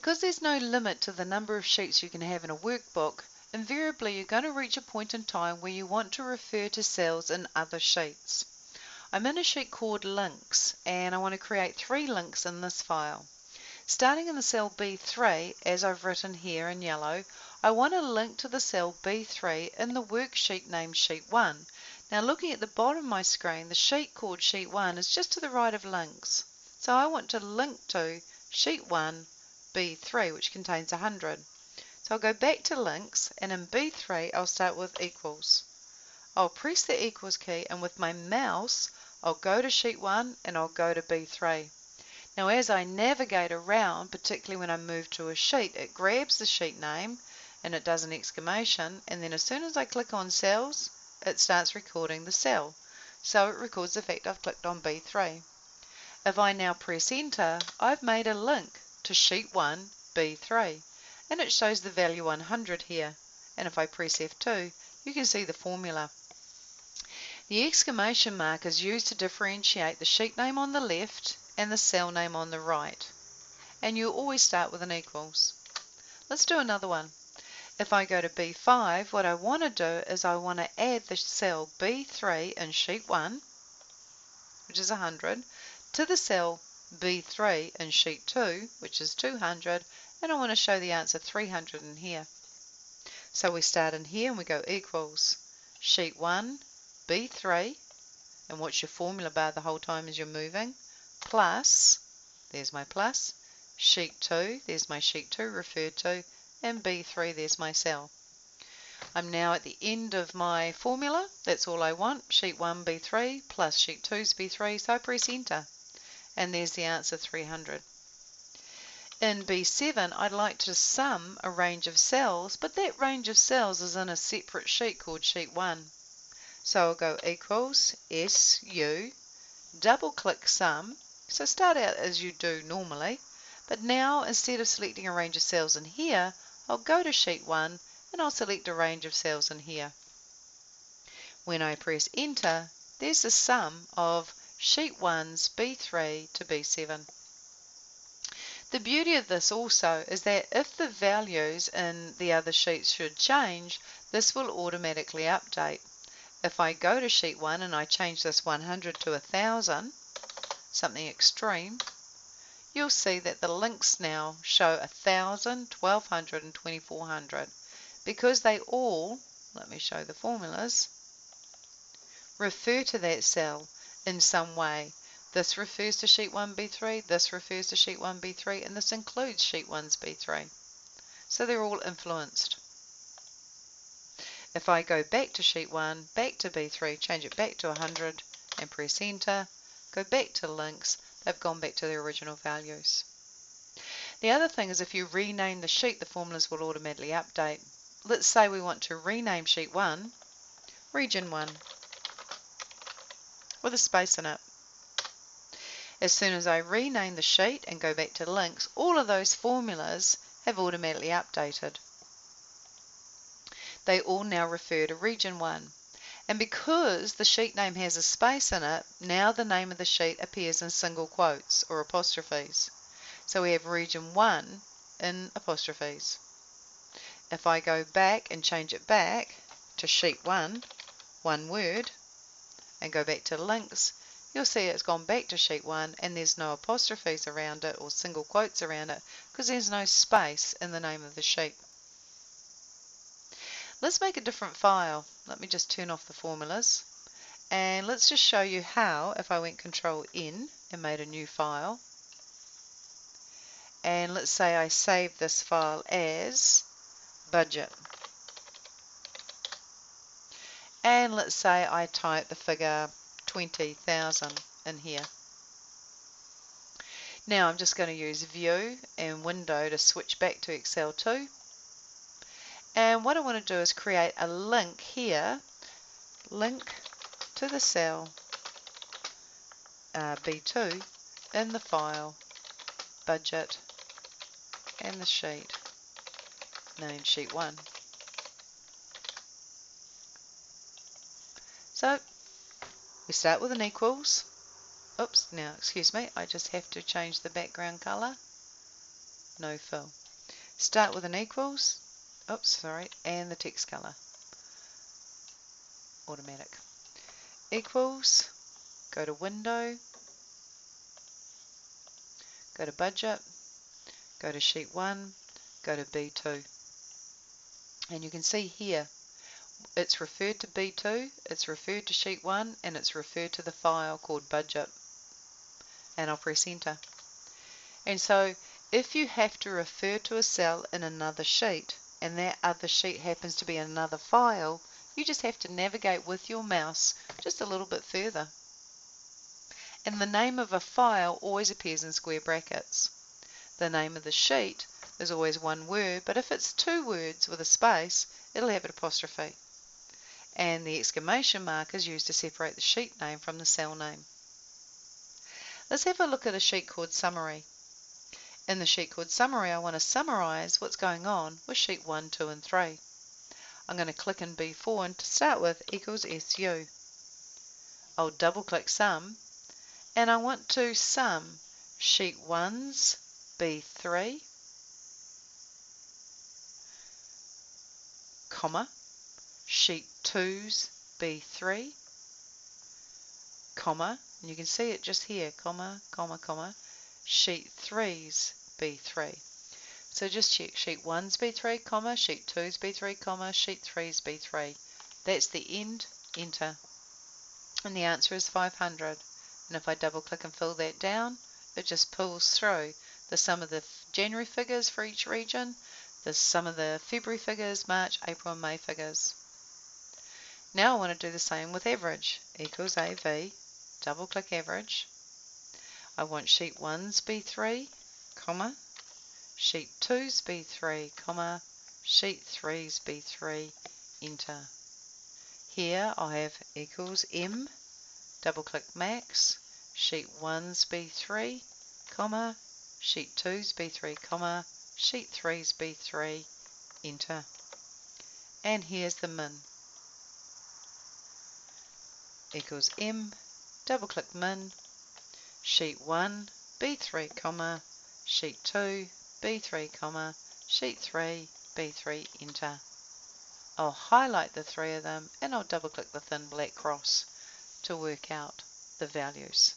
Because there's no limit to the number of sheets you can have in a workbook, invariably you're going to reach a point in time where you want to refer to cells in other sheets. I'm in a sheet called links, and I want to create 3 links in this file. Starting in the cell B3, as I've written here in yellow, I want to link to the cell B3 in the worksheet named Sheet 1. Now looking at the bottom of my screen, the sheet called Sheet 1 is just to the right of links. So I want to link to Sheet 1 B3, which contains 100. So I'll go back to links, and in B3 I'll start with equals. I'll press the equals key, and with my mouse I'll go to Sheet 1 and I'll go to B3. Now as I navigate around, particularly when I move to a sheet, it grabs the sheet name and it does an exclamation, and then as soon as I click on cells, it starts recording the cell. So it records the fact I've clicked on B3. If I now press enter, I've made a link to Sheet 1 B3, and it shows the value 100 here. And if I press F2, you can see the formula. The exclamation mark is used to differentiate the sheet name on the left and the cell name on the right. And you always start with an equals. Let's do another one. If I go to B5, what I want to do is I want to add the cell B3 in Sheet 1, which is 100, to the cell B3 in Sheet 2, which is 200, and I want to show the answer 300 in here. So we start in here and we go equals Sheet 1 B3, and what's your formula bar the whole time as you're moving, plus, there's my plus, Sheet 2, there's my Sheet 2 referred to, and B3, there's my cell. I'm now at the end of my formula. That's all I want, Sheet 1 B3 plus Sheet 2's B3, so I press enter. And there's the answer 300. In B7, I'd like to sum a range of cells, but that range of cells is in a separate sheet called Sheet 1. So I'll go equals SU, double click sum, so start out as you do normally, but now instead of selecting a range of cells in here, I'll go to Sheet 1 and I'll select a range of cells in here. When I press enter, there's the sum of Sheet 1's B3 to B7. The beauty of this also is that if the values in the other sheets should change, this will automatically update. If I go to Sheet 1 and I change this 100 to 1000, something extreme, you'll see that the links now show 1000, 1200 and 2400 because they all, let me show the formulas, refer to that cell in some way. This refers to Sheet 1 B3, this refers to Sheet 1 B3, and this includes Sheet 1's B3. So they're all influenced. If I go back to Sheet 1, back to B3, change it back to 100 and press enter, go back to links, they've gone back to their original values. The other thing is if you rename the sheet, the formulas will automatically update. Let's say we want to rename Sheet 1, Region 1, with a space in it. As soon as I rename the sheet and go back to links, all of those formulas have automatically updated. They all now refer to Region 1. And because the sheet name has a space in it, now the name of the sheet appears in single quotes or apostrophes. So we have Region 1 in apostrophes. If I go back and change it back to Sheet 1, one word, and go back to links, you'll see it's gone back to Sheet 1 and there's no apostrophes around it or single quotes around it because there's no space in the name of the sheet. Let's make a different file. Let me just turn off the formulas and let's just show you how if I went Control N and made a new file, and let's say I save this file as budget, and let's say I type the figure 20,000 in here. Now I'm just going to use View and Window to switch back to Excel 2. And what I want to do is create a link here, link to the cell B2 in the file, budget, and the sheet named Sheet 1. So we start with an equals. Oops, now excuse me, I just have to change the background color. no fill. Start with an equals, and the text color, automatic. Equals, go to window, go to budget, go to sheet 1, go to B2. And you can see here, it's referred to B2, it's referred to sheet 1, and it's referred to the file called budget. And I'll press enter. And so if you have to refer to a cell in another sheet, and that other sheet happens to be another file, you just have to navigate with your mouse just a little bit further. And the name of a file always appears in square brackets. The name of the sheet is always one word, but if it's 2 words with a space, it'll have an apostrophe. And the exclamation mark is used to separate the sheet name from the cell name. Let's have a look at a sheet called Summary. In the sheet called Summary, I want to summarize what's going on with sheet 1, 2, and 3. I'm going to click in B4 and to start with equals SU. I'll double click Sum, and I want to sum sheet 1's B3, comma, sheet 2's B3, comma, and you can see it just here, comma, comma, comma, sheet 3's B3. So just check sheet 1's B3, comma, sheet 2's B3, comma, sheet 3's B3. That's the end, enter. And the answer is 500. And if I double click and fill that down, it just pulls through the sum of the January figures for each region, the sum of the February figures, March, April, and May figures. Now I want to do the same with average. Equals AV, double click average. I want sheet 1's B3, comma, sheet 2's B3, comma, sheet 3's B3, enter. Here I have equals M, double click max, sheet 1's B3, comma, sheet 2's B3, comma, sheet 3's B3, enter. And here's the min. Equals M, double click min, sheet 1, B3, comma, sheet 2, B3, comma, sheet 3, B3, enter. I'll highlight the 3 of them and I'll double click the thin black cross to work out the values.